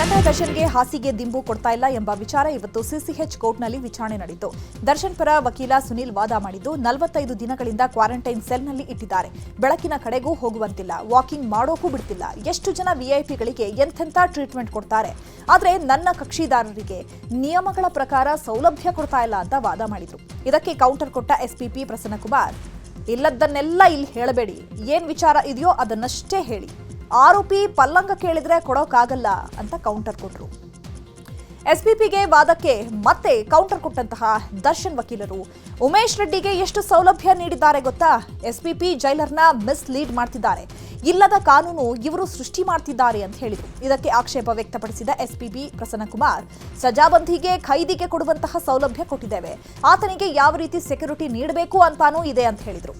ನಟ ದರ್ಶನ್ಗೆ ಹಾಸಿಗೆ ದಿಂಬು ಕೊಡ್ತಾ ಇಲ್ಲ ಎಂಬ ವಿಚಾರ ಇವತ್ತು ಸಿಸಿಎಚ್ ಕೋರ್ಟ್ನಲ್ಲಿ ವಿಚಾರಣೆ ನಡೆಯಿತು. ದರ್ಶನ್ ಪರ ವಕೀಲ ಸುನಿಲ್ ವಾದ ಮಾಡಿದ್ದು 45 ದಿನಗಳಿಂದ ಕ್ವಾರಂಟೈನ್ ಸೆಲ್ನಲ್ಲಿ ಇಟ್ಟಿದ್ದಾರೆ. ಬೆಳಕಿನ ಕಡೆಗೂ ಹೋಗುವಂತಿಲ್ಲ, ವಾಕಿಂಗ್ ಮಾಡೋಕೂ ಬಿಡ್ತಿಲ್ಲ. ಎಷ್ಟು ಜನ ವಿಐಪಿಗಳಿಗೆ ಎಂತೆಂಥ ಟ್ರೀಟ್ಮೆಂಟ್ ಕೊಡ್ತಾರೆ, ಆದರೆ ನನ್ನ ಕಕ್ಷಿದಾರರಿಗೆ ನಿಯಮಗಳ ಪ್ರಕಾರ ಸೌಲಭ್ಯ ಕೊಡ್ತಾ ಇಲ್ಲ ಅಂತ ವಾದ ಮಾಡಿದ್ರು. ಇದಕ್ಕೆ ಕೌಂಟರ್ ಕೊಟ್ಟ ಎಸ್ಪಿಪಿ ಪ್ರಸನ್ನಕುಮಾರ್, ಇಲ್ಲದನ್ನೆಲ್ಲ ಇಲ್ಲಿ ಹೇಳಬೇಡಿ, ಏನ್ ವಿಚಾರ ಇದೆಯೋ ಅದನ್ನಷ್ಟೇ ಹೇಳಿ. ಆರೋಪಿ ಪಲ್ಲಂಗ ಕೇಳಿದ್ರೆ ಕೊಡೋಕ್ಕಾಗಲ್ಲ ಅಂತ ಕೌಂಟರ್ ಕೊಟ್ರು. ಎಸ್ಪಿಪಿಗೆ ವಾದಕ್ಕೆ ಮತ್ತೆ ಕೌಂಟರ್ ಕೊಟ್ಟಂತಹ ದರ್ಶನ್ ವಕೀಲರು, ಉಮೇಶ್ ರೆಡ್ಡಿಗೆ ಎಷ್ಟು ಸೌಲಭ್ಯ ನೀಡಿದ್ದಾರೆ ಗೊತ್ತಾ? ಎಸ್ಪಿಪಿ ಜೈಲರ್ನ ಮಿಸ್ಲೀಡ್ ಮಾಡ್ತಿದ್ದಾರೆ, ಇಲ್ಲದ ಕಾನೂನು ಇವರು ಸೃಷ್ಟಿ ಮಾಡ್ತಿದ್ದಾರೆ ಅಂತ ಹೇಳಿದರು. ಇದಕ್ಕೆ ಆಕ್ಷೇಪ ವ್ಯಕ್ತಪಡಿಸಿದ ಎಸ್ಪಿಪಿ ಪ್ರಸನ್ನಕುಮಾರ್, ಸಜಾಬಂದಿಗೆ ಖೈದಿಗೆ ಕೊಡುವಂತಹ ಸೌಲಭ್ಯ ಕೊಟ್ಟಿದ್ದೇವೆ, ಆತನಿಗೆ ಯಾವ ರೀತಿ ಸೆಕ್ಯೂರಿಟಿ ನೀಡಬೇಕು ಅಂತಾನೂ ಇದೆ ಅಂತ ಹೇಳಿದರು.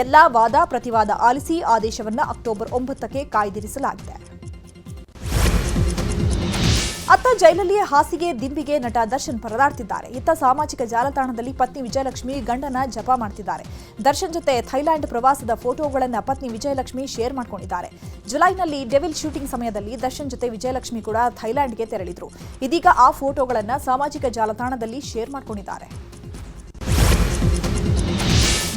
ಎಲ್ಲಾ ವಾದ ಪ್ರತಿವಾದ ಆಲಿಸಿ ಆದೇಶವನ್ನ ಅಕ್ಟೋಬರ್ 9ಕ್ಕೆ ಕಾಯ್ದಿರಿಸಲಾಗಿದೆ. ಅತ್ತ ಜೈಲಲ್ಲಿಯೇ ಹಾಸಿಗೆ ದಿಂಬಿಗೆ ನಟ ದರ್ಶನ್ ಪರದಾಡ್ತಿದ್ದಾರೆ. ಇತ್ತ ಸಾಮಾಜಿಕ ಜಾಲತಾಣದಲ್ಲಿ ಪತ್ನಿ ವಿಜಯಲಕ್ಷ್ಮಿ ಗಂಡನ ಜಪ ಮಾಡ್ತಿದ್ದಾರೆ. ದರ್ಶನ್ ಜೊತೆ ಥೈಲ್ಯಾಂಡ್ ಪ್ರವಾಸದ ಫೋಟೋಗಳನ್ನು ಪತ್ನಿ ವಿಜಯಲಕ್ಷ್ಮಿ ಶೇರ್ ಮಾಡಿಕೊಂಡಿದ್ದಾರೆ. ಜುಲೈನಲ್ಲಿ ಡೆವಿಲ್ ಶೂಟಿಂಗ್ ಸಮಯದಲ್ಲಿ ದರ್ಶನ್ ಜೊತೆ ವಿಜಯಲಕ್ಷ್ಮಿ ಕೂಡ ಥೈಲ್ಯಾಂಡ್ಗೆ ತೆರಳಿದ್ರು. ಇದೀಗ ಆ ಫೋಟೋಗಳನ್ನು ಸಾಮಾಜಿಕ ಜಾಲತಾಣದಲ್ಲಿ ಶೇರ್ ಮಾಡಿಕೊಂಡಿದ್ದಾರೆ.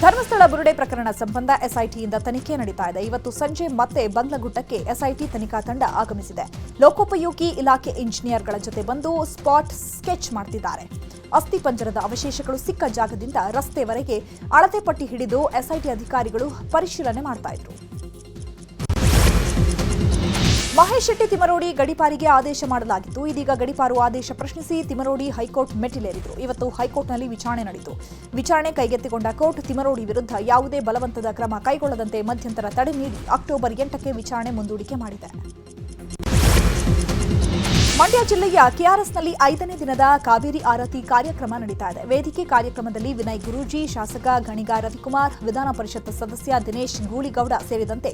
ಧರ್ಮಸ್ಥಳ ಬುರುಡೆ ಪ್ರಕರಣ ಸಂಬಂಧ ಎಸ್ಐಟಿಯಿಂದ ತನಿಖೆ ನಡೀತಾ ಇದೆ. ಇವತ್ತು ಸಂಜೆ ಮತ್ತೆ ಬಂಗ್ಲಗುಟ್ಟಕ್ಕೆ ಎಸ್ಐಟಿ ತನಿಖಾ ತಂಡ ಆಗಮಿಸಿದೆ. ಲೋಕೋಪಯೋಗಿ ಇಲಾಖೆ ಇಂಜಿನಿಯರ್ಗಳ ಜೊತೆ ಬಂದು ಸ್ಪಾಟ್ ಸ್ಕೆಚ್ ಮಾಡ್ತಿದ್ದಾರೆ. ಅಸ್ಥಿಪಂಜರದ ಅವಶೇಷಗಳು ಸಿಕ್ಕ ಜಾಗದಿಂದ ರಸ್ತೆವರೆಗೆ ಅಳತೆ ಪಟ್ಟಿ ಹಿಡಿದು ಎಸ್ಐಟಿ ಅಧಿಕಾರಿಗಳು ಪರಿಶೀಲನೆ ಮಾಡ್ತಾ ಇದ್ರು. ಮಹೇಶ್ ಶೆಟ್ಟಿ ತಿಮರೋಡಿ ಗಡೀಪಾರಿಗೆ ಆದೇಶ ಮಾಡಲಾಗಿತ್ತು. ಇದೀಗ ಗಡೀಪಾರು ಆದೇಶ ಪ್ರಶ್ನಿಸಿ ತಿಮರೋಡಿ ಹೈಕೋರ್ಟ್ ಮೆಟ್ಟಿಲೇರಿದ್ರು. ಇವತ್ತು ಹೈಕೋರ್ಟ್ನಲ್ಲಿ ವಿಚಾರಣೆ ನಡೆಯಿತು. ವಿಚಾರಣೆ ಕೈಗೆತ್ತಿಕೊಂಡ ಕೋರ್ಟ್ ತಿಮರೋಡಿ ವಿರುದ್ಧ ಯಾವುದೇ ಬಲವಂತದ ಕ್ರಮ ಕೈಗೊಳ್ಳದಂತೆ ಮಧ್ಯಂತರ ತಡೆ ನೀಡಿ ಅಕ್ಟೋಬರ್ 8ಕ್ಕೆ ವಿಚಾರಣೆ ಮುಂದೂಡಿಕೆ ಮಾಡಿದೆ. ಮಂಡ್ಯ ಜಿಲ್ಲೆಯ ಕೆಆರ್ಎಸ್ನಲ್ಲಿ 5ನೇ ದಿನದ ಕಾವೇರಿ ಆರತಿ ಕಾರ್ಯಕ್ರಮ ನಡೀತಾ ಇದೆ. ವೇದಿಕೆ ಕಾರ್ಯಕ್ರಮದಲ್ಲಿ ವಿನಯ್ ಗುರೂಜಿ, ಶಾಸಕ ಗಣಿಗ ರವಿಕುಮಾರ್, ವಿಧಾನ ಪರಿಷತ್ ಸದಸ್ಯ ದಿನೇಶ್ ಗೂಳಿಗೌಡ ಸೇರಿದಂತೆ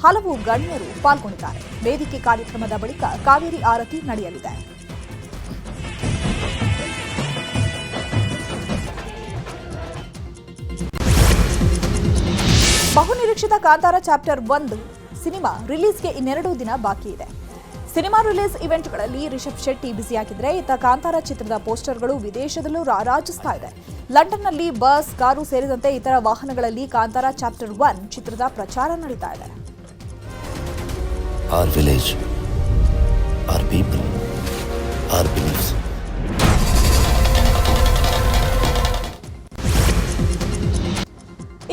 ಹಲವು ಗಣ್ಯರು ಪಾಲ್ಗೊಂಡಿದ್ದಾರೆ. ವೇದಿಕೆ ಕಾರ್ಯಕ್ರಮದ ಬಳಿಕ ಕಾವೇರಿ ಆರತಿ ನಡೆಯಲಿದೆ. ಬಹುನಿರೀಕ್ಷಿತ ಕಾಂತಾರ ಚಾಪ್ಟರ್ 1 ಸಿನಿಮಾ ರಿಲೀಸ್ಗೆ ಇನ್ನೆರಡು ದಿನ ಬಾಕಿ ಇದೆ. ಸಿನಿಮಾ ರಿಲೀಸ್ ಇವೆಂಟ್ಗಳಲ್ಲಿ ರಿಷಬ್ ಶೆಟ್ಟಿ ಬ್ಯುಸಿಯಾಗಿದ್ರೆ, ಇತ್ತ ಕಾಂತಾರ ಚಿತ್ರದ ಪೋಸ್ಟರ್ಗಳು ವಿದೇಶದಲ್ಲೂ ರಾರಾಜಿಸ್ತಾ ಇದೆ. ಲಂಡನ್ನಲ್ಲಿ ಬಸ್, ಕಾರು ಸೇರಿದಂತೆ ಇತರ ವಾಹನಗಳಲ್ಲಿ ಕಾಂತಾರ ಚಾಪ್ಟರ್ 1 ಚಿತ್ರದ ಪ್ರಚಾರ ನಡೀತಾ ಇದೆ. Our village, our people, our beliefs.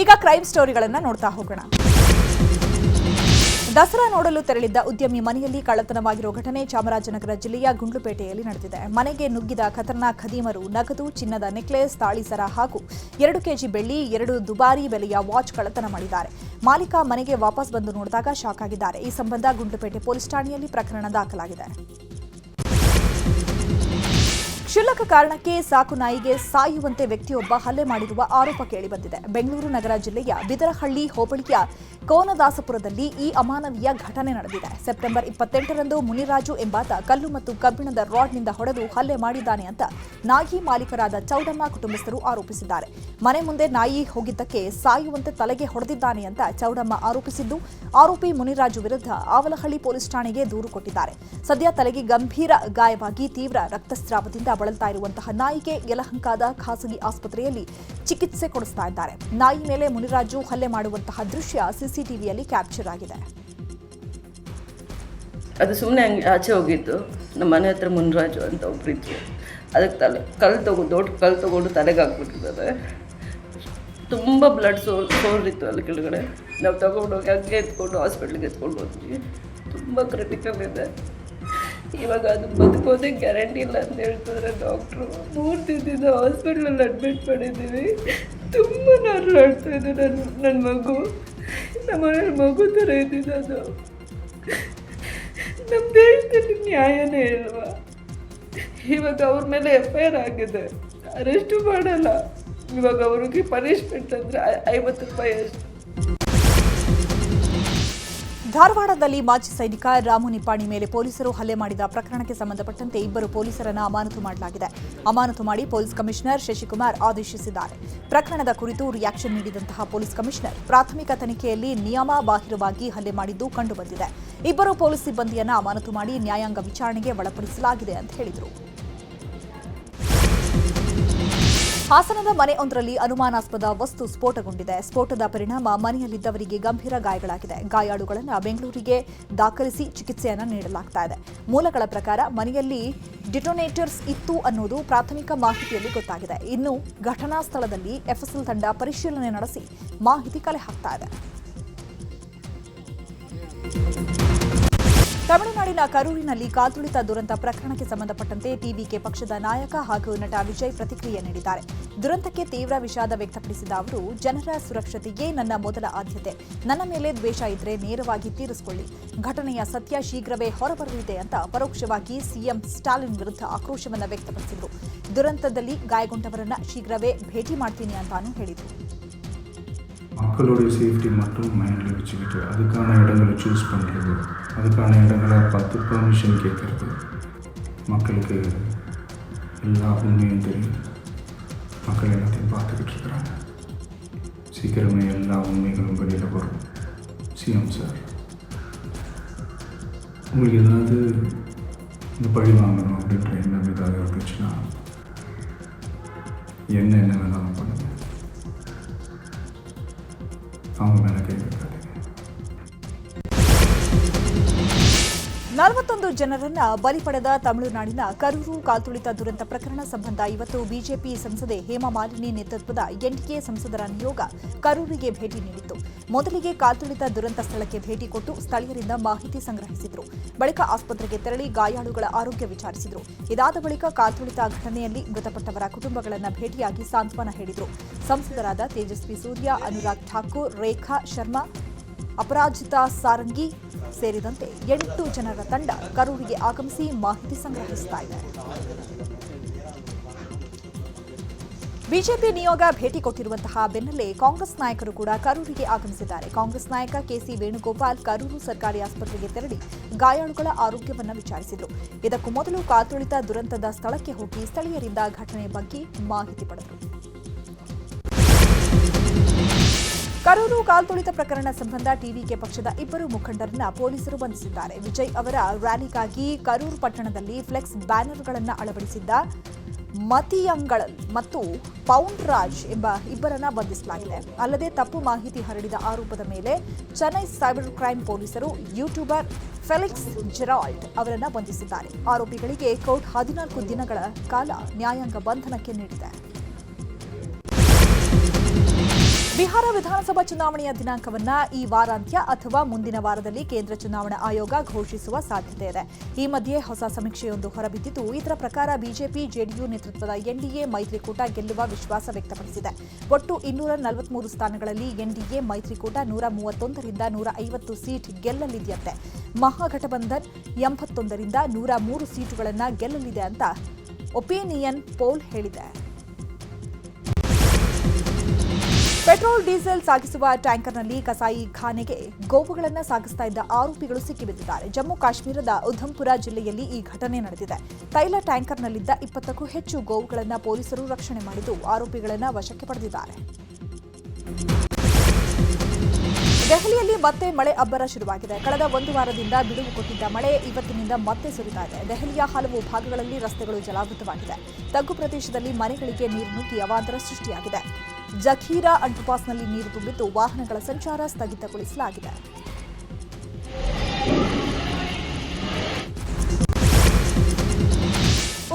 ಈಗ ಕ್ರೈಮ್ ಸ್ಟೋರಿಗಳನ್ನು ನೋಡ್ತಾ ಹೋಗೋಣ. ದಸರಾ ನೋಡಲು ತೆರಳಿದ್ದ ಉದ್ಯಮಿ ಮನೆಯಲ್ಲಿ ಕಳ್ಳತನವಾಗಿರುವ ಘಟನೆ ಚಾಮರಾಜನಗರ ಜಿಲ್ಲೆಯ ಗುಂಡ್ಲುಪೇಟೆಯಲ್ಲಿ ನಡೆದಿದೆ. ಮನೆಗೆ ನುಗ್ಗಿದ ಖತರ್ನಾಕ್ ಖದೀಮರು ನಗದು, ಚಿನ್ನದ ನೆಕ್ಲೆಸ್, ತಾಳಿಸರ ಹಾಗೂ 2 ಕೆಜಿ ಬೆಳ್ಳಿ, 2 ದುಬಾರಿ ಬೆಲೆಯ ವಾಚ್ ಕಳ್ಳತನ ಮಾಡಿದ್ದಾರೆ. ಮಾಲೀಕ ಮನೆಗೆ ವಾಪಸ್ ಬಂದು ನೋಡಿದಾಗ ಶಾಕ್ ಆಗಿದ್ದಾರೆ. ಈ ಸಂಬಂಧ ಗುಂಡ್ಲುಪೇಟೆ ಪೊಲೀಸ್ ಠಾಣೆಯಲ್ಲಿ ಪ್ರಕರಣ ದಾಖಲಾಗಿದೆ. ಕ್ಷುಲ್ಲಕ ಕಾರಣಕ್ಕೆ ಸಾಕು ನಾಯಿಗೆ ಸಾಯುವಂತೆ ವ್ಯಕ್ತಿಯೊಬ್ಬ ಹಲ್ಲೆ ಮಾಡಿರುವ ಆರೋಪ ಕೇಳಿಬಂದಿದೆ. ಬೆಂಗಳೂರು ನಗರ ಜಿಲ್ಲೆಯ ಬಿದರಹಳ್ಳಿ ಹೋಬಳಿಯ ಕೋನದಾಸಪುರದಲ್ಲಿ ಈ ಅಮಾನವೀಯ ಘಟನೆ ನಡೆದಿದೆ. ಸೆಪ್ಟೆಂಬರ್ 28ರಂದು ಮುನಿರಾಜು ಎಂಬಾತ ಕಲ್ಲು ಮತ್ತು ಕಬ್ಬಿಣದ ರಾಡ್ನಿಂದ ಹೊಡೆದು ಹಲ್ಲೆ ಮಾಡಿದ್ದಾನೆ ಅಂತ ನಾಯಿ ಮಾಲೀಕರಾದ ಚೌಡಮ್ಮ ಕುಟುಂಬಸ್ಥರು ಆರೋಪಿಸಿದ್ದಾರೆ. ಮನೆ ಮುಂದೆ ನಾಯಿ ಹೋಗಿದ್ದಕ್ಕೆ ಸಾಯುವಂತೆ ತಲೆಗೆ ಹೊಡೆದಿದ್ದಾನೆ ಅಂತ ಚೌಡಮ್ಮ ಆರೋಪಿಸಿದ್ದು, ಆರೋಪಿ ಮುನಿರಾಜು ವಿರುದ್ಧ ಆವಲಹಳ್ಳಿ ಪೊಲೀಸ್ ಠಾಣೆಗೆ ದೂರು ಕೊಟ್ಟಿದ್ದಾರೆ. ಸದ್ಯ ತಲೆಗೆ ಗಂಭೀರ ಗಾಯವಾಗಿ ತೀವ್ರ ರಕ್ತಸ್ರಾವದಿಂದ ಬಳಲ್ತಾ ಇರುವಂತಹ ನಾಯಿಗೆ ಯಲಹಂಕದ ಖಾಸಗಿ ಆಸ್ಪತ್ರೆಯಲ್ಲಿ ಚಿಕಿತ್ಸೆ ಕೊಡಿಸ್ತಾ ಇದ್ದಾರೆ. ನಾಯಿ ಮೇಲೆ ಮುನಿರಾಜು ಹಲ್ಲೆ ಮಾಡುವಂತಹ ದೃಶ್ಯ ಸಿಸಿಟಿವಿಯಲ್ಲಿ ಕ್ಯಾಪ್ಚರ್ ಆಗಿದೆ. ಅದು ಸುಮ್ಮನೆ ಹಂಗೆ ಆಚೆ ಹೋಗಿದ್ದು. ನಮ್ಮ ಮನೆ ಹತ್ರ ಮುನಿರಾಜು ಅಂತ ಒಬ್ಬರಿದ್ರು. ಅದಕ್ಕೆ ದೊಡ್ಡ ಕಲ್ಲು ತಗೊಂಡು ತಲೆಗೆ ಹಾಕ್ಬಿಟ್ಟಿದ್ದಾರೆ. ತುಂಬ ಬ್ಲಡ್ ಸೋರಿತ್ತು ಅಲ್ಲಿ ಕೆಳಗಡೆ. ನಾವು ತಗೊಂಡೋಗಿ ಹಂಗೆ ಎತ್ಕೊಂಡು ಹಾಸ್ಪಿಟ್ಲಿಗೆ ಎತ್ಕೊಂಡು ಹೋದ್ವಿ. ತುಂಬ ಕ್ರಿಟಿಕಲ್ ಇದೆ. ಇವಾಗ ಅದು ಬದುಕೋದೇ ಗ್ಯಾರಂಟಿ ಇಲ್ಲ ಅಂತ ಹೇಳ್ತಿದ್ರೆ ಡಾಕ್ಟ್ರು. 3 ದಿನದಿಂದ ಹಾಸ್ಪಿಟ್ಲಲ್ಲಿ ಅಡ್ಮಿಟ್ ಮಾಡಿದ್ದೀವಿ. ತುಂಬ ನರಳಾಡ್ತಾ ಇದೆ ನನ್ನ ಮಗು. ನಮ್ಮ ಮನೇಲಿ ಮಗು ಥರ ಇದ್ದಿದ್ದು ಅದು. ನಮ್ಮ ದೇಶದಲ್ಲಿ ನ್ಯಾಯನೇ ಇಲ್ವಾ? ಇವಾಗ ಅವ್ರ ಮೇಲೆ FIR ಆಗಿದೆ, ಅರೆಸ್ಟು ಮಾಡಲ್ಲ. ಇವಾಗ ಅವ್ರಿಗೆ ಪನಿಷ್ಮೆಂಟ್ ಅಂದರೆ 50 ರೂಪಾಯಿ ಅಷ್ಟು. ಧಾರವಾಡದಲ್ಲಿ ಮಾಜಿ ಸೈನಿಕ ರಾಮು ನಿಪ್ಪಾಣಿ ಮೇಲೆ ಪೊಲೀಸರು ಹಲ್ಲೆ ಮಾಡಿದ ಪ್ರಕರಣಕ್ಕೆ ಸಂಬಂಧಪಟ್ಟಂತೆ ಇಬ್ಬರು ಪೊಲೀಸರನ್ನು ಅಮಾನತು ಮಾಡಲಾಗಿದೆ. ಅಮಾನತು ಮಾಡಿ ಪೊಲೀಸ್ ಕಮಿಷನರ್ ಶಶಿಕುಮಾರ್ ಆದೇಶಿಸಿದ್ದಾರೆ. ಪ್ರಕರಣದ ಕುರಿತು ರಿಯಾಕ್ಷನ್ ನೀಡಿದಂತಹ ಪೊಲೀಸ್ ಕಮಿಷನರ್, ಪ್ರಾಥಮಿಕ ತನಿಖೆಯಲ್ಲಿ ನಿಯಮಬಾಹಿರವಾಗಿ ಹಲ್ಲೆ ಮಾಡಿದ್ದು ಕಂಡುಬಂದಿದೆ. ಇಬ್ಬರು ಪೊಲೀಸ್ ಸಿಬ್ಬಂದಿಯನ್ನು ಅಮಾನತು ಮಾಡಿ ನ್ಯಾಯಾಂಗ ವಿಚಾರಣೆಗೆ ಒಳಪಡಿಸಲಾಗಿದೆ ಅಂತ ಹೇಳಿದರು. ಹಾಸನದ ಮನೆಯೊಂದರಲ್ಲಿ ಅನುಮಾನಾಸ್ಪದ ವಸ್ತು ಸ್ಫೋಟಗೊಂಡಿದೆ. ಸ್ಫೋಟದ ಪರಿಣಾಮ ಮನೆಯಲ್ಲಿದ್ದವರಿಗೆ ಗಂಭೀರ ಗಾಯಗಳಾಗಿದೆ. ಗಾಯಾಳುಗಳನ್ನು ಬೆಂಗಳೂರಿಗೆ ದಾಖಲಿಸಿ ಚಿಕಿತ್ಸೆಯನ್ನು ನೀಡಲಾಗ್ತಾ ಇದೆ. ಮೂಲಗಳ ಪ್ರಕಾರ ಮನೆಯಲ್ಲಿ ಡಿಟೋನೇಟರ್ಸ್ ಇತ್ತು ಅನ್ನೋದು ಪ್ರಾಥಮಿಕ ಮಾಹಿತಿಯಲ್ಲಿ ಗೊತ್ತಾಗಿದೆ. ಇನ್ನು ಘಟನಾ ಸ್ಥಳದಲ್ಲಿ ಎಫ್ಎಸ್ಎಲ್ ತಂಡ ಪರಿಶೀಲನೆ ನಡೆಸಿ ಮಾಹಿತಿ ಕಲೆ ಹಾಕ್ತಾ ಇದೆ. ತಮಿಳುನಾಡಿನ ಕರೂರಿನಲ್ಲಿ ಕಾಲ್ತುಳಿತ ದುರಂತ ಪ್ರಕರಣಕ್ಕೆ ಸಂಬಂಧಪಟ್ಟಂತೆ ಟಿವಿಕೆ ಪಕ್ಷದ ನಾಯಕ ಹಾಗೂ ನಟ ವಿಜಯ್ ಪ್ರತಿಕ್ರಿಯೆ ನೀಡಿದ್ದಾರೆ. ದುರಂತಕ್ಕೆ ತೀವ್ರ ವಿಷಾದ ವ್ಯಕ್ತಪಡಿಸಿದ ಅವರು, ಜನರ ಸುರಕ್ಷತೆಯೇ ನನ್ನ ಮೊದಲ ಆದ್ಯತೆ. ನನ್ನ ಮೇಲೆ ದ್ವೇಷ ಇದ್ರೆ ನೇರವಾಗಿ ತೀರಿಸಿಕೊಳ್ಳಿ. ಘಟನೆಯ ಸತ್ಯ ಶೀಘ್ರವೇ ಹೊರಬರಲಿದೆ ಅಂತ ಪರೋಕ್ಷವಾಗಿ ಸಿಎಂ ಸ್ಟಾಲಿನ್ ವಿರುದ್ಧ ಆಕ್ರೋಶವನ್ನು ವ್ಯಕ್ತಪಡಿಸಿದರು. ದುರಂತದಲ್ಲಿ ಗಾಯಗೊಂಡವರನ್ನ ಶೀಘ್ರವೇ ಭೇಟಿ ಮಾಡ್ತೀನಿ ಅಂತಾನೂ ಹೇಳಿದರು. மக்களுடைய சேஃப்டி மட்டும் மைண்டில் வச்சுக்கிட்டு அதுக்கான இடங்களை சூஸ் பண்ணுறது, அதுக்கான இடங்களை பார்த்து பெர்மிஷன் கேட்குறது, மக்களுக்கு எல்லா உண்மையும் தெரியும். மக்கள் எல்லாத்தையும் பார்த்துக்கிட்டு இருக்கிறாங்க. சீக்கிரமே எல்லா உண்மைகளும் வெளியில் வரும். சிஎம் சார், உங்களுக்கு ஏதாவது இந்த பழி வாங்கணும் அப்படின்ற எண்ணம் ஏதாவது இருந்துச்சுன்னா என்ன வேணாலும் பண்ணுங்க. அவங்க மேலே கை வைக்காதீங்க. 41 ಜನರನ್ನ ಬಲಿ ಪಡೆದ ತಮಿಳುನಾಡಿನ ಕರೂರು ಕಾಲ್ತುಳಿತ ದುರಂತ ಪ್ರಕರಣ ಸಂಬಂಧ ಇವತ್ತು ಬಿಜೆಪಿ ಸಂಸದೆ ಹೇಮಾ ಮಾಲಿನಿ ನೇತೃತ್ವದ ಎನ್ಡಿಎ ಸಂಸದರ ನಿಯೋಗ ಕರೂರಿಗೆ ಭೇಟಿ ನೀಡಿತ್ತು. ಮೊದಲಿಗೆ ಕಾಲ್ತುಳಿತ ದುರಂತ ಸ್ಥಳಕ್ಕೆ ಭೇಟಿ ಕೊಟ್ಟು ಸ್ಥಳೀಯರಿಂದ ಮಾಹಿತಿ ಸಂಗ್ರಹಿಸಿದರು. ಬಳಿಕ ಆಸ್ಪತ್ರೆಗೆ ತೆರಳಿ ಗಾಯಾಳುಗಳ ಆರೋಗ್ಯ ವಿಚಾರಿಸಿದರು. ಇದಾದ ಬಳಿಕ ಕಾಲ್ತುಳಿತ ಘಟನೆಯಲ್ಲಿ ಮೃತಪಟ್ಟವರ ಕುಟುಂಬಗಳನ್ನು ಭೇಟಿಯಾಗಿ ಸಾಂತ್ವನ ಹೇಳಿದರು. ಸಂಸದರಾದ ತೇಜಸ್ವಿ ಸೂರ್ಯ, ಅನುರಾಗ್ ಠಾಕೂರ್, ರೇಖಾ ಶರ್ಮಾ, ಅಪರಾಜಿತಾ ಸಾರಂಗಿ ಸೇರಿದಂತೆ 8 ಜನರ ತಂಡ ಕರೂರಿಗೆ ಆಗಮಿಸಿ ಮಾಹಿತಿ ಸಂಗ್ರಹಿಸುತ್ತಾ ಇದೆ. ಬಿಜೆಪಿ ನಿಯೋಗ ಭೇಟಿ ಕೊಟ್ಟಿರುವಂತಹ ಬೆನ್ನಲ್ಲೇ ಕಾಂಗ್ರೆಸ್ ನಾಯಕರು ಕೂಡ ಕರೂರಿಗೆ ಆಗಮಿಸಿದ್ದಾರೆ. ಕಾಂಗ್ರೆಸ್ ನಾಯಕ ಕೆಸಿ ವೇಣುಗೋಪಾಲ್ ಕರೂರು ಸರ್ಕಾರಿ ಆಸ್ಪತ್ರೆಗೆ ತೆರಳಿ ಗಾಯಾಳುಗಳ ಆರೋಗ್ಯವನ್ನು ವಿಚಾರಿಸಿದರು. ಇದಕ್ಕೂ ಮೊದಲು ಕಾಲ್ತುಳಿತ ದುರಂತದ ಸ್ಥಳಕ್ಕೆ ಹೋಗಿ ಸ್ಥಳೀಯರಿಂದ ಘಟನೆ ಬಗ್ಗೆ ಮಾಹಿತಿ ಪಡೆದರು. ಕರೂರು ಕಾಲ್ತುಳಿತ ಪ್ರಕರಣ ಸಂಬಂಧ ಟಿವಿಕೆ ಪಕ್ಷದ ಇಬ್ಬರು ಮುಖಂಡರನ್ನ ಪೊಲೀಸರು ಬಂಧಿಸಿದ್ದಾರೆ. ವಿಜಯ್ ಅವರ ರ್ಯಾಲಿಗಾಗಿ ಕರೂರು ಪಟ್ಟಣದಲ್ಲಿ ಫ್ಲೆಕ್ಸ್ ಬ್ಯಾನರ್ಗಳನ್ನು ಅಳವಡಿಸಿದ್ದ ಮತಿಯಂಗಳಲ್ ಮತ್ತು ಪೌಂಡ್ ರಾಜ್ ಎಂಬ ಇಬ್ಬರನ್ನ ಬಂಧಿಸಲಾಗಿದೆ. ಅಲ್ಲದೆ ತಪ್ಪು ಮಾಹಿತಿ ಹರಡಿದ ಆರೋಪದ ಮೇಲೆ ಚೆನ್ನೈ ಸೈಬರ್ ಕ್ರೈಮ್ ಪೊಲೀಸರು ಯೂಟ್ಯೂಬರ್ ಫೆಲಿಕ್ಸ್ ಜೆರಾಲ್ಡ್ ಅವರನ್ನ ಬಂಧಿಸಿದ್ದಾರೆ. ಆರೋಪಿಗಳಿಗೆ ಕೋರ್ಟ್ 14 ದಿನಗಳ ಕಾಲ ನ್ಯಾಯಾಂಗ ಬಂಧನಕ್ಕೆ ನೀಡಿದೆ. ಬಿಹಾರ ವಿಧಾನಸಭಾ ಚುನಾವಣೆಯ ದಿನಾಂಕವನ್ನ ಈ ವಾರಾಂತ್ಯ ಅಥವಾ ಮುಂದಿನ ವಾರದಲ್ಲಿ ಕೇಂದ್ರ ಚುನಾವಣಾ ಆಯೋಗ ಘೋಷಿಸುವ ಸಾಧ್ಯತೆ ಇದೆ. ಈ ಮಧ್ಯೆ ಹೊಸ ಸಮೀಕ್ಷೆಯೊಂದು ಹೊರಬಿದ್ದಿದ್ದು, ಇದರ ಪ್ರಕಾರ ಬಿಜೆಪಿ ಜೆಡಿಯು ನೇತೃತ್ವದ ಎನ್ಡಿಎ ಮೈತ್ರಿಕೂಟ ಗೆಲ್ಲುವ ವಿಶ್ವಾಸ ವ್ಯಕ್ತಪಡಿಸಿದೆ. ಒಟ್ಟು 240 ಸ್ಥಾನಗಳಲ್ಲಿ ಎನ್ಡಿಎ ಮೈತ್ರಿಕೂಟ 131ರಿಂದ 150 ಸೀಟ್ ಗೆಲ್ಲಲಿದೆಯಂತೆ. ಮಹಾಗಠಬಂಧನ್ 81ರಿಂದ 103 ಸೀಟುಗಳನ್ನು ಗೆಲ್ಲಲಿದೆ ಅಂತ ಒಪಿನಿಯನ್ ಪೋಲ್ ಹೇಳಿದೆ. ಪೆಟ್ರೋಲ್ ಡೀಸೆಲ್ ಸಾಗಿಸುವ ಟ್ಯಾಂಕರ್ನಲ್ಲಿ ಕಸಾಯಿ ಖಾನೆಗೆ ಗೋವುಗಳನ್ನು ಸಾಗಿಸ್ತಾ ಇದ್ದ ಆರೋಪಿಗಳು ಸಿಕ್ಕಿಬಿದ್ದಿದ್ದಾರೆ. ಜಮ್ಮು ಕಾಶ್ಮೀರದ ಉಧಂಪುರ ಜಿಲ್ಲೆಯಲ್ಲಿ ಈ ಘಟನೆ ನಡೆದಿದೆ. ತೈಲ ಟ್ಯಾಂಕರ್ನಲ್ಲಿದ್ದ 20ಕ್ಕೂ ಹೆಚ್ಚು ಗೋವುಗಳನ್ನು ಪೊಲೀಸರು ರಕ್ಷಣೆ ಮಾಡಿದ್ದು ಆರೋಪಿಗಳನ್ನು ವಶಕ್ಕೆ ಪಡೆದಿದ್ದಾರೆ. ದೆಹಲಿಯಲ್ಲಿ ಮತ್ತೆ ಮಳೆ ಅಬ್ಬರ ಶುರುವಾಗಿದೆ. ಕಳೆದ ಒಂದು ವಾರದಿಂದ ಬಿಡುವು ಕೊಟ್ಟಿದ್ದ ಮಳೆ ಇವತ್ತಿನಿಂದ ಮತ್ತೆ ಸುರಿತಾ ಇದೆ. ದೆಹಲಿಯ ಹಲವು ಭಾಗಗಳಲ್ಲಿ ರಸ್ತೆಗಳು ಜಲಾವೃತವಾಗಿದೆ. ತಗ್ಗು ಪ್ರದೇಶದಲ್ಲಿ ಮನೆಗಳಿಗೆ ನೀರು ನುಗ್ಗಿ ಅವಾಂತರ ಸೃಷ್ಟಿಯಾಗಿದೆ. ಜಖೀರಾ ಅಂಡರ್ಪಾಸ್ನಲ್ಲಿ ನೀರು ತುಂಬಿದ್ದು ವಾಹನಗಳ ಸಂಚಾರ ಸ್ಥಗಿತಗೊಳಿಸಲಾಗಿದೆ.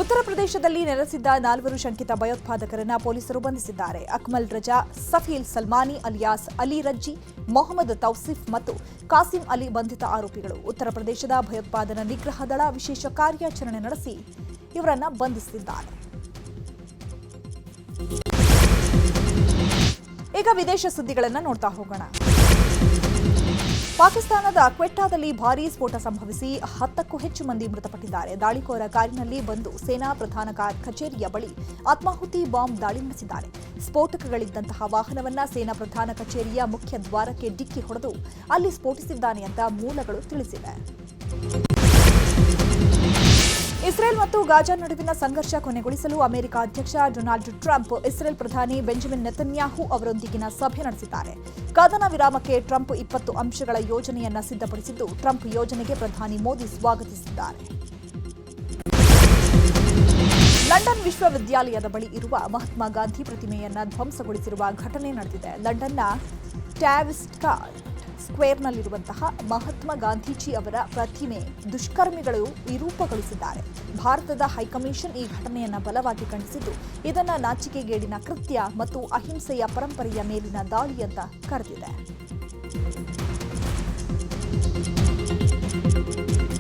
ಉತ್ತರ ಪ್ರದೇಶದಲ್ಲಿ ನೆಲೆಸಿದ್ದ 4 ಶಂಕಿತ ಭಯೋತ್ಪಾದಕರನ್ನ ಪೊಲೀಸರು ಬಂಧಿಸಿದ್ದಾರೆ. ಅಕ್ಮಲ್ ರಜಾ, ಸಫೀಲ್ ಸಲ್ಮಾನಿ ಅಲಿಯಾಸ್ ಅಲಿ ರಜ್ಜಿ, ಮೊಹಮ್ಮದ್ ತೌಸಿಫ್ ಮತ್ತು ಕಾಸಿಂ ಅಲಿ ಬಂಧಿತ ಆರೋಪಿಗಳು. ಉತ್ತರ ಪ್ರದೇಶದ ಭಯೋತ್ಪಾದನಾ ನಿಗ್ರಹ ದಳ ವಿಶೇಷ ಕಾರ್ಯಾಚರಣೆ ನಡೆಸಿ ಇವರನ್ನ ಬಂಧಿಸಿದ್ದಾರೆ. ಈಗ ವಿದೇಶ ಸುದ್ದಿಗಳನ್ನು ನೋಡ್ತಾ ಹೋಗೋಣ. ಪಾಕಿಸ್ತಾನದ ಕ್ವೆಟ್ಟಾದಲ್ಲಿ ಭಾರೀ ಸ್ಫೋಟ ಸಂಭವಿಸಿ 10ಕ್ಕೂ ಹೆಚ್ಚು ಮಂದಿ ಮೃತಪಟ್ಟಿದ್ದಾರೆ. ದಾಳಿಕೋರ ಕಾರಿನಲ್ಲಿ ಬಂದು ಸೇನಾ ಪ್ರಧಾನ ಕಚೇರಿಯ ಬಳಿ ಆತ್ಮಾಹುತಿ ಬಾಂಬ್ ದಾಳಿ ನಡೆಸಿದ್ದಾರೆ. ಸ್ಫೋಟಕಗಳಿದ್ದಂತಹ ವಾಹನವನ್ನ ಸೇನಾ ಪ್ರಧಾನ ಕಚೇರಿಯ ಮುಖ್ಯ ದ್ವಾರಕ್ಕೆ ಡಿಕ್ಕಿ ಹೊಡೆದು ಅಲ್ಲಿ ಸ್ಫೋಟಿಸಿದ್ದಾನೆ ಅಂತ ಮೂಲಗಳು ತಿಳಿಸಿವೆ. ಇಸ್ರೇಲ್ ಮತ್ತು ಗಾಜಾ ನಡುವಿನ ಸಂಘರ್ಷ ಕೊನೆಗೊಳಿಸಲು ಅಮೆರಿಕ ಅಧ್ಯಕ್ಷ ಡೊನಾಲ್ಡ್ ಟ್ರಂಪ್ ಇಸ್ರೇಲ್ ಪ್ರಧಾನಿ ಬೆಂಜಮಿನ್ ನೆತನ್ಯಾಹು ಅವರೊಂದಿಗಿನ ಸಭೆ ನಡೆಸಿದ್ದಾರೆ. ಕದನ ವಿರಾಮಕ್ಕೆ ಟ್ರಂಪ್ 20 ಅಂಶಗಳ ಯೋಜನೆಯನ್ನ ಸಿದ್ಧಪಡಿಸಿದ್ದು, ಟ್ರಂಪ್ ಯೋಜನೆಗೆ ಪ್ರಧಾನಿ ಮೋದಿ ಸ್ವಾಗತಿಸಿದ್ದಾರೆ. ಲಂಡನ್ ವಿಶ್ವವಿದ್ಯಾಲಯದ ಬಳಿ ಇರುವ ಮಹಾತ್ಮ ಗಾಂಧಿ ಪ್ರತಿಮೆಯನ್ನ ಧ್ವಂಸಗೊಳಿಸಿರುವ ಘಟನೆ ನಡೆದಿದೆ. ಲಂಡನ್ನ ಟ್ರಾವಿಸ್ಕಾಟ್ ಸ್ಕ್ವೇರ್ನಲ್ಲಿರುವಂತಹ ಮಹಾತ್ಮ ಗಾಂಧೀಜಿ ಅವರ ಪ್ರತಿಮೆ ದುಷ್ಕರ್ಮಿಗಳು ವಿರೂಪಗೊಳಿಸಿದ್ದಾರೆ. ಭಾರತದ ಹೈಕಮಿಷನ್ ಈ ಘಟನೆಯನ್ನು ಬಲವಾಗಿ ಖಂಡಿಸಿದ್ದು, ಇದನ್ನು ನಾಚಿಕೆಗೇಡಿನ ಕೃತ್ಯ ಮತ್ತು ಅಹಿಂಸೆಯ ಪರಂಪರೆಯ ಮೇಲಿನ ದಾಳಿ ಅಂತ ಕರೆದಿದೆ.